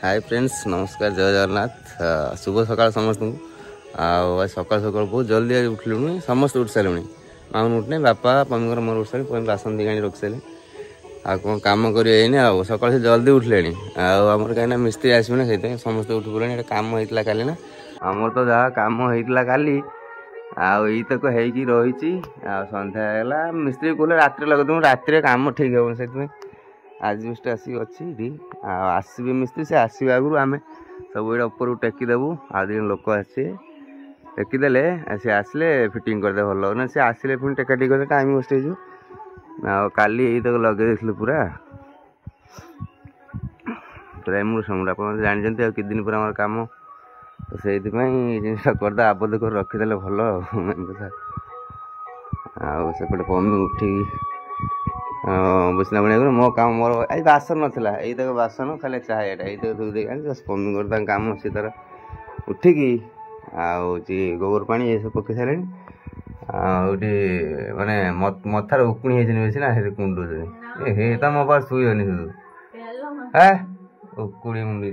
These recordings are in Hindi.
हाय फ्रेंड्स नमस्कार जय जगन्नाथ शुभ सकाल समस्त आ सकाल सकाल बहुत जल्दी उठलु समस्त उठ सारे माउन उठने बापा मम्मी मोर उठ सारे पुणी बासन दी रख सारे आ कौन कम कर सकाल से जल्दी उठले आमर कहीं मिस्त्री आसबे ना समस्त उठ पड़े कम होता काली ना आमर तो जहाँ कम होता काली आईतक रही सन्ध्या मिस्त्री कहले रात लगे रात कम ठीक हे से आज जस्ट आसिक अच्छी आसबे मिस्त्री से आसवा आगु आम सब ये ऊपर टेकीदेबू आ दिन लोक आसे टेकीदे सी आसले फिटिंग करदे भल ना सी आसले पुणी टेकाटी करदे टाइम वेस्ट हो काली तक लगे देखिए पूरा पूरा मुड़ समुड़ आप जानते कि दिन पूरा कम तो से जिनसा करदे आबद्ध कर रखीदे भल मेन कथा आपटे पम्मी उठिक बुझना बना मो काम मोर आज बासन नाला यही बासन खाली चाह ये धोई पम्मी कर कम सी तार उठिकी गोबर पानी ये सब पकई सारे माने मथार उकुणी होती बेसी ना कुंडू हे तो मो पास शुईनि शुद्ध है उकुणी मुंडी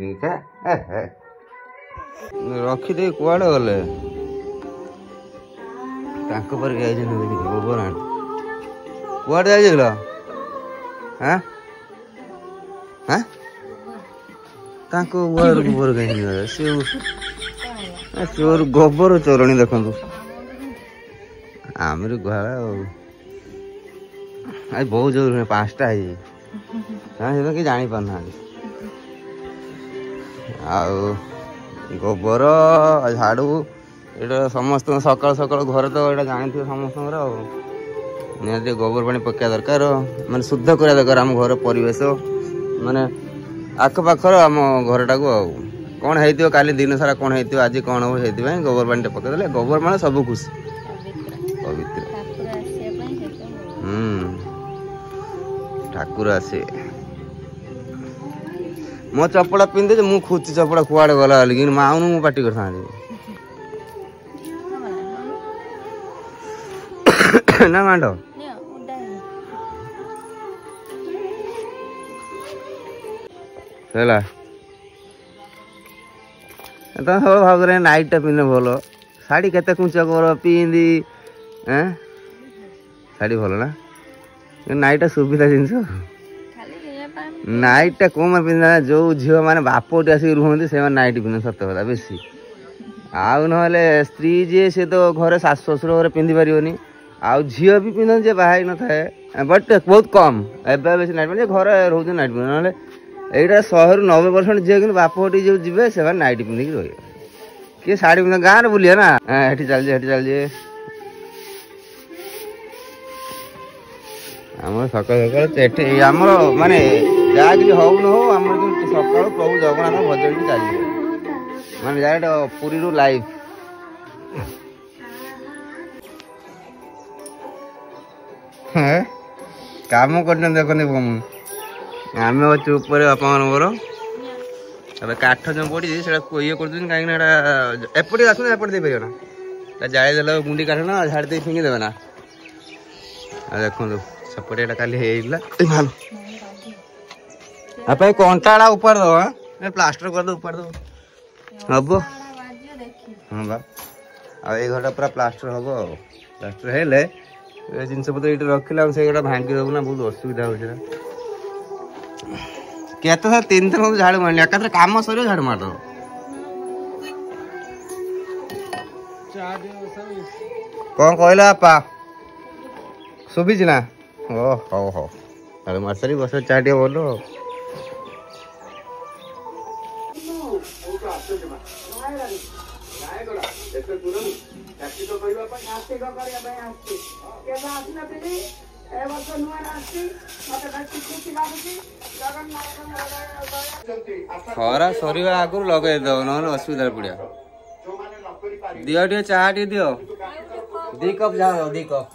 रखीदे कुआड़े गले पर गोबर आण कुआड़े जाइल हाँ हाँ गोबर कहीं से गोबर चोरणी देखु आमर गुहाल आज बहुत जोर 5टा है कि जानी पारना गोबर झाड़ू ये समस्त सकाल सकाल घर तो ये जानते समस्त निहत गोबर पानी पकड़ा दरकार माने शुद्ध करा दरकार आम घर परिवेश माने आखपाखर आम घरटा को कौन है काली दिन सारा कौन है आज कौन हम से गोबर पानी पकईदे गोबर मान सब खुशी पवित्र ठाकुर आसे मो चपड़ा पिंधे मु खुची चपड़ा कुआड़े गला कि माउन मु पार्टी कर ना मांड है तो सब भाव नाइट टा पिंधे भल शाढ़ी केते कुंचा कर पिंधि शाढ़ी भल ना नाइट सुविधा जिनस नाइट टा कौन पिंधा जो झील मैंने बापोटी आसिक रुहति से नाइट पिंध सत कथा बेसी आउ ना स्त्री जी सी तो घरे शाशु शशुर घर पिंधि पारे आउ झील भी पिंधन जे बाहर न थाए बट बहुत कम एवं बेस नाइट पिंधे घर रोज नाइट पिंध ना यहाँ 100-90% झील कि बापोटी जो जी से नाइट पिंधिक रही किए शाढ़ी पिंध गाँव में बुलिए ना ये चलजे आम सकाल सकाल आमर माने जहाँ कि हो न हो आम सकाल प्रभु जगन्नाथ भजन चलिए माने जहाँ पुरी रू लाइफ काम कर देखते आम अच्छे ऊपर बापा मान काठ जो पड़ी से ये कर कहीं एपटे आस एपटे दे पार जाए दे गुंडी काठ ना झाड़ दे फिंगी देवे ना देखो सेपटे काली माल आप कंटा उपाड़ दो प्लास्टर कर दो उपाड़ दो हम हाँ बा आई घर पूरा प्लास्टर हम प्लास्टर है जिनस पत्र ये रखिला से भांगी देव ना बहुत असुविधा हो केते 3 थर झाड़ू मारनी एका काम सर झाड़ू मार दो कौन कहला आपा सुबीज ना ओ हो हो झाड़ू मार सारी बस चा टे बोलो खरा सर आगु लगे दो ना असुविधा पड़ा दियो टे चाह टे दियो 2 कप जाओ 2 कप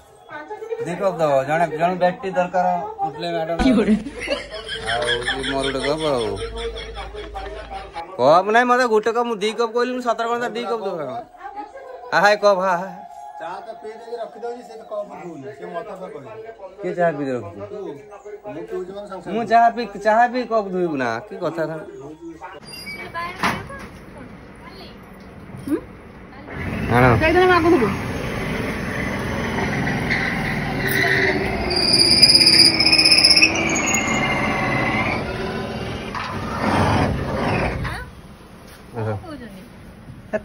दो जन जन बेटी दरकार उठले मैडम मोर गोटे कप ना मत गोटे कप 2 कप कहली 17 घंटा 2 कप दो हाय कप हा के चाह पी दो चाह पी कप धोबू ना कि कथा ଆଣ ସେଇଦିନ ମାଗୁଥିଲୁ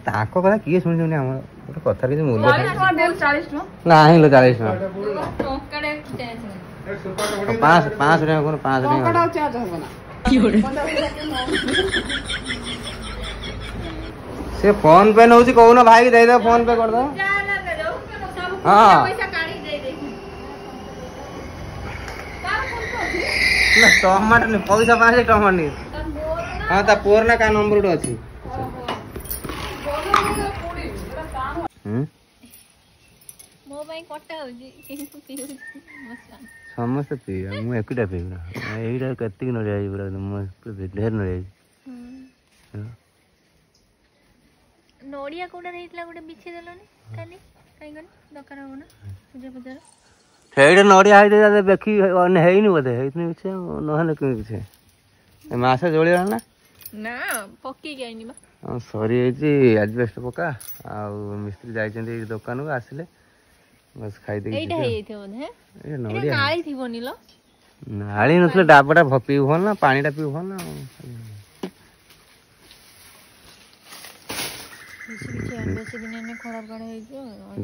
ତାଙ୍କ କଥା କିଏ ଶୁଣିଛନ୍ତି ଆମର ଗୋଟେ କଥା କିଛି ମୂଲ୍ୟ ନାହିଁ ଲୋ 40 ଟଙ୍କା 500 ଟଙ୍କା କଣ 500 ସେ ଫୋନ ପେ ନଉଛି କହୁନ ଭାଇ କି ଦେଇଦବ ଫୋନ ପେ କରିଦବ ହଁ ଟମାଟୋ ନି ପଇସା 500 ଟମାଟୋ ନି ହଁ ତା ପୁଅର ନା କା ନମ୍ବର ଗୋଟେ ଅଛି ସମସ୍ତେ ପିଇବା ମୁଁ ଏକୁଟିଆ ପିଇବି ନା ଏଇଟା କେତିକି ନଡ଼ିଆ ହେଇଛି ପୁରା ଢେର ନଡ଼ିଆ ହେଇଛି ନଡ଼ିଆ କୋଉଟା ହେଇଥିଲା ଗୋଟେ ବିଛେଇ ଦେଲନି କାଲି କାଇଁ ଗନି ଦରକାର ହବ ନା ପୂଜା ପୂଜାର ସେଇଟା ନଡ଼ିଆ ହେଇଛି ଦେଖି ହେଇନି ବୋଧେ ହେଇନି କିଛି ନହେଲେ କିଛି ମାସ ଜଳିଗଲା ନା ନା ପକେଇକି ଆଇନି ବା ସରିଯାଇଛି ଆଜବେଷ୍ଟ ପକା ଆଉ ମିସ୍ତ୍ରୀ ଯାଇଛନ୍ତି ଦୋକାନକୁ ଆସିଲେ ବସ୍ ଖାଇଦେଇକି ଏଇଟା ହେଇଯାଇଥିବ ବୋଧେ ନଡ଼ିଆ ନାଳି ଥିବନି ଲୋ ନାଳି ନଥିଲେ ଡାବଟା ପିଇବୁ ଭଲ ନା ପାଣିଟା ପିଇବୁ ଭଲ ନା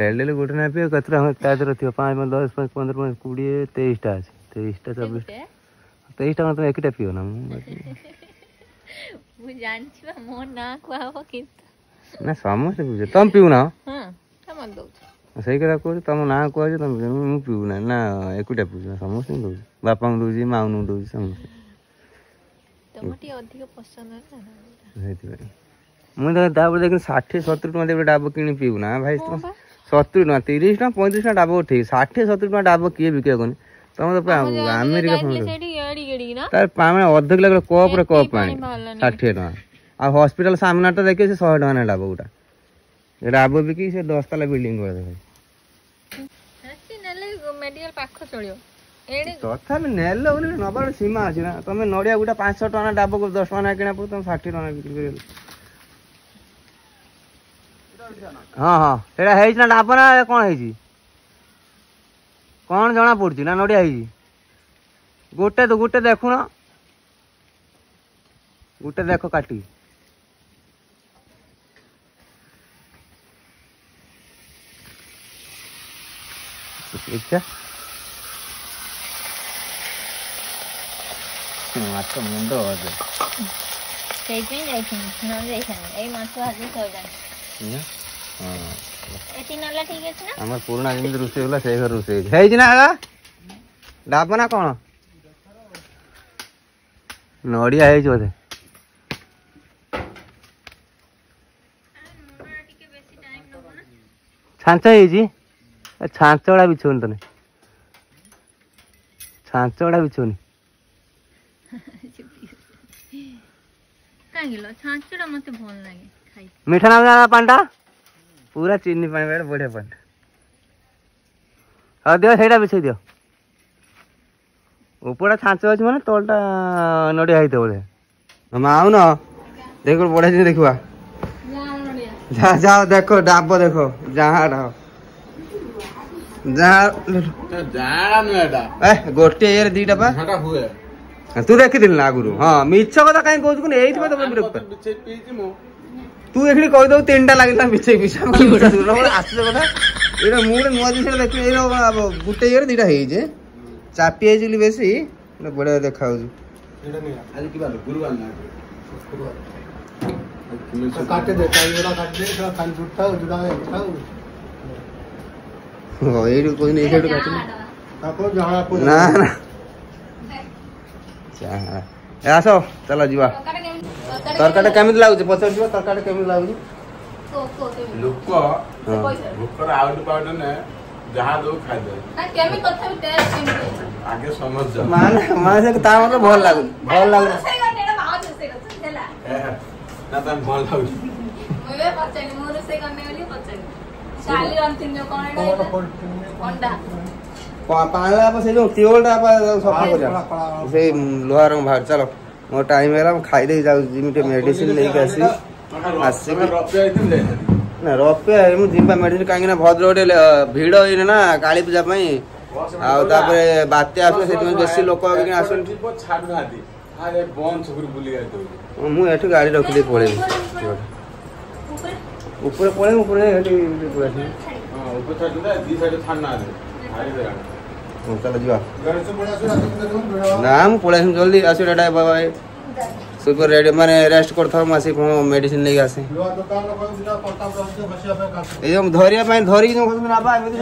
ଡେଲି ଡେଲି ଗୋଟେ ନା ପିଅ କେତେ ତା ଦେହରେ ଥିବ 5 10 15 20 23ଟା ଅଛି 23ଟା 24ଟା 23ଟା ତମେ ଏକିଟା ପିଅ ନା ମୁଁ ଜାଣିଛି ବା ମୋ ନାଁ କୁହା ହବ କିନ୍ତୁ ନା ସମସ୍ତେ ପିଉଛ ତମେ ପିଉନା ସେଇ କଥା କହୁଛି ତମ ନାଁ କୁହାଯାଏ ତମେ ମୁଁ ପିଉ ନା ନା ଏକୁଟିଆ ପିଉଛୁ ନା ସମସ୍ତଙ୍କୁ ଦଉଛି ବାପାଙ୍କୁ ଦଉଛି ମାଉନଙ୍କୁ ଦଉଛି ସମସ୍ତେ ସେଇଥିପାଇଁ ମୁଁ ତାପରେ ଦେଖିଲି 60-70 ଟଙ୍କା ଦେବେ ଡାବ କିଣି ପିଉ ନା ଭାଇ 70 ଟଙ୍କା 30 ଟଙ୍କା 35 ଟଙ୍କା ଡାବ ଠିକ 60-70 ଟଙ୍କା ଡାବ କିଏ ବିକିବ କନି ତମେ ତ ଆମେରିକା ତାର ଅଧ କିଲୋ କପରେ କପ୍ ପାଣି 60 ଟଙ୍କା ଆଉ ହସ୍ପିଟାଲ ସାମ୍ନାଟା ଦେଖିବେ ସେ 100 ଟଙ୍କା ନା ଡାବ ଗୋଟା ଡାବ ବିକି ସେ 10 ତାଲା ବିଲ୍ଡିଂ କରିଦେବେ ତଥାପି ନେଲେ ବୋଲି ନବାର ସୀମା ଅଛି ନା ତମେ ନଡ଼ିଆ ଗୋଟା 500 ଟଙ୍କା ଡାବକୁ 10 ଟଙ୍କା କିଣା ପଡୁ ତମେ 60 ଟଙ୍କା ବିକ୍ରି କରିବ ହଁ ହଁ ସେଇଟା ହେଇଛି ନା ଡାବ ନା କଣ ହେଇଛି କଣ ଜଣା ପଡୁଛି ନା ନଡ଼ିଆ ହେଇଛି ଗୋଟେ ଦେଖୁନ ଗୋଟେ ଦେଖ କାଟି ଇଚ୍ଛା ମାଛ ମୁଣ୍ଡ ସେଇଥିପାଇଁ ଯାଇଥିଲି ନହେଲେ ଯାଇଥାନ୍ତି ଏଇ ମାଛ ଭାଜି ସରିଲାଣି ଏଠି ନହେଲେ ଠିକ ଅଛି ନା ଆମର ପୁରୁଣା ଯେମିତି ରୋଷେଇ ହେଲା ସେଇ ଘର ରୋଷେଇ ହେଇଛି ନା ଡାବ ନା କଣ ନଡ଼ିଆ ହେଇଛି ବୋଧେ ଛାଞ୍ଚ ହେଇଛି ଛାଞ୍ଚ ଗୁଡ଼ା ବିଛଉନି ତନେ ଛାଞ୍ଚ ଗୁଡ଼ା ବିଛଉନି ମିଠା ନା ପାଣିଟା ପୁରା ଚିନି ପାଣି ବଢିଆ ପାଣିଟା ହଉ ଦିଅ ସେଇଟା ବିଛେଇ ଦିଅ ଉପରଟା ଛାଞ୍ଚ ଅଛି ମାନେ ତଳଟା ନଡ଼ିଆ ହେଇଥିବ ବୋଧେ ଆଉନ ଦେଖ ବଢିଆ ଜିନିଷ ଦେଖିବା ଯାଅ ଦେଖ ଡାବ ଦେଖ ଯାହା ଗୋଟିଏ ଇଏରେ ଦିଟା ପା ତୁ ଦେଖିଥିଲୁ ନା ଆଗରୁ ହଁ ମିଛ କଥା କାହିଁ କହୁଛୁ ଏଇଥିପାଇଁ ତମେ ତୁ ଏଠି କହିଦବୁ 3ଟା ଲାଗିଲା ମିଛେଇ ପିଛା ଆସୁଛ କଥା ଏଇଟା ମୁଁ ଗୋଟେ ନୂଆ ଜିନିଷ ଦେଖିଲି ଏଇ ଗୋଟେ ଇଏରେ 2ଟା ହେଇଛି ଚାପି ହେଇଛି ବୋଲି ବେଶୀ ବଢିଆ ଦେଖା ହଉଛି ଏଇଠୁ କହୁନି ଏଇ ସାଇଡୁ କାଟିନି ନା ନା ଆସ ଚାଲ ଯିବା ତରକାରୀ କେମିତି ଲାଗୁଛି ପଚାର ଯିବା ତରକାରୀ କେମିତି ଲାଗୁଛି ଲୋକ ଭୋକର ଆଉଟ ପାଉଟ ନେ ଯାହା ଦଉ ଖାଇଦେବେ ଆଗେ ସମସ୍ତ ମାନେ ତା ମତେ ଭଲ ଲାଗୁଛି ଭଲ ଲାଗୁଛି ନା ତା ଭଲ ଲାଗୁଛି ପାଣିଲା ସେ ଯୋଉ ଟ୍ୟୁବଲଟା ସଫା କରିବା ସେଇ ଲୁହା ରଙ୍ଗ ବାହାରୁ ଚାଲ ମୋ ଟାଇମ ହେଲା ମୁଁ ଖାଇଦେଇ ଯାଉଛି ଯେମିତି ମେଡିସିନ ନେଇକି ଆସିବି ଆସିକି ନା ରଫିଆ ମୁଁ ଯିବା ମେଡିସିନ କାହିଁକି ନା ଭଦ୍ର ଗୋଟେ ଭିଡ଼ ହେଇନି ନା କାଳୀ ପୂଜା ପାଇଁ ଆଉ ତାପରେ ବାତ୍ୟା ଆସୁଛି ସେଥିପାଇଁ ବେଶୀ ଲୋକ ଆସୁଛନ୍ତି ଛାଡୁନାହାନ୍ତି ଆରେ ବନ୍ଦ ଛୁକୁରି ବୁଲି ଯାଉଛନ୍ତି ମୁଁ ଏଠୁ ଗାଡ଼ି ରଖିଦେଇ ପଳେଇବି ଉପରେ ପଳେଇବି ଉପରେ ଏଠି ପଳେଇ ଉପରେ ଛାଡୁଛନ୍ତି ଦି ସାଇଡ୍ ଛାଡୁନାହାନ୍ତି ଛାଡ଼ିଦେଲାଣି ହଉ ଚାଲ ଯିବା ନା ମୁଁ ପଳେଇ ଆସିବି ଜଲ୍ଦି ଆସିବି ଏଇଟା ବାବା ସୁପର ରେଡି ମାନେ ରେଷ୍ଟ କରିଥାଉ ମୁଁ ଆସିକି ମେଡିସିନ ନେଇକି ଆସେ ଏଇ ଯୋଉ ଧରିବା ପାଇଁ ଧରିକି ଯୋଉ କହୁଛନ୍ତି ବାବା ଏମିତି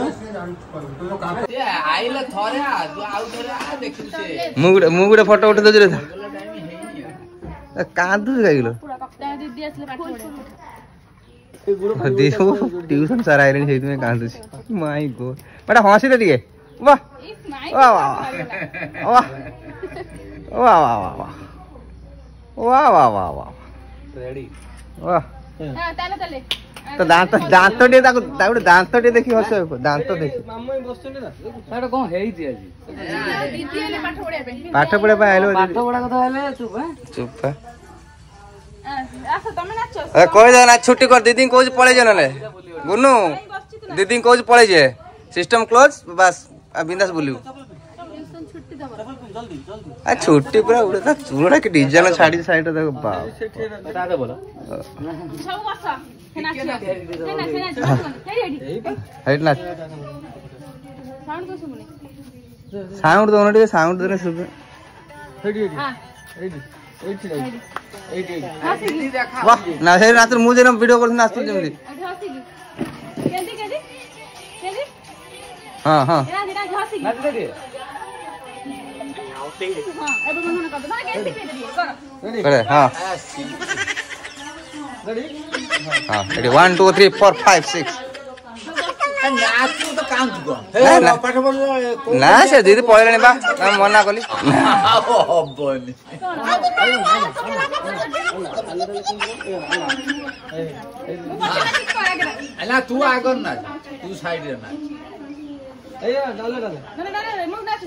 ମୁଁ ଗୋଟେ ଫଟୋ ଉଠେଇ ଦଉଛି ରେ କାନ୍ଦୁଛି କାହିଁକି ଟ୍ୟୁସନ ସାର୍ ଆଇଲେଣି ସେଇଥିପାଇଁ କାନ୍ଦୁଛି ମାଇ ଗୋ ଏଟା ହସିଲେ ଟିକେ वाह वाह वाह वाह वाह वाह वाह वाह वाह वाह रेडी वाह ताले ताले तो दांत दांत टे ताको ताको दांत टे देखि हसे दांत देखि मामू बसचंडी ना साडा कोन हेइती आजी दीदी ले पाठ पढे पे आइलो पाठ पढा कथा हेले चुप चुप आसा तमे नाचो ए कोइ ना छुट्टी कर दीदी कोज पळे जे नले गुन्नू दीदी कोज पळे जे सिस्टम क्लोज बस बिंदास बोलियो छुट्टी पूरा उड़े था चूड़ा के डिजाइन छाड़ी साइड देखो बाप दादा बोलो सब बस नाच हाइट ना साउंड तो सुने साउंड दोनो टे साउंड देने सुबह हां वाह ना से रात मु जे वीडियो कर नाचतो जल्दी केंदी केंदी केंदी हां हां नाच दे दे हां अब मन कर दो ना केंदी केंदी करो करे हां रेडी हां रेडी 1 2 3 4 5 6 नाच तो काम को ना पाठ पढ ना से दीदी पळेलानी बा हम मना कली हबनी अला तू आगर ना तू साइड रे ना ए डाले डाले ना ना ना मुंह नाच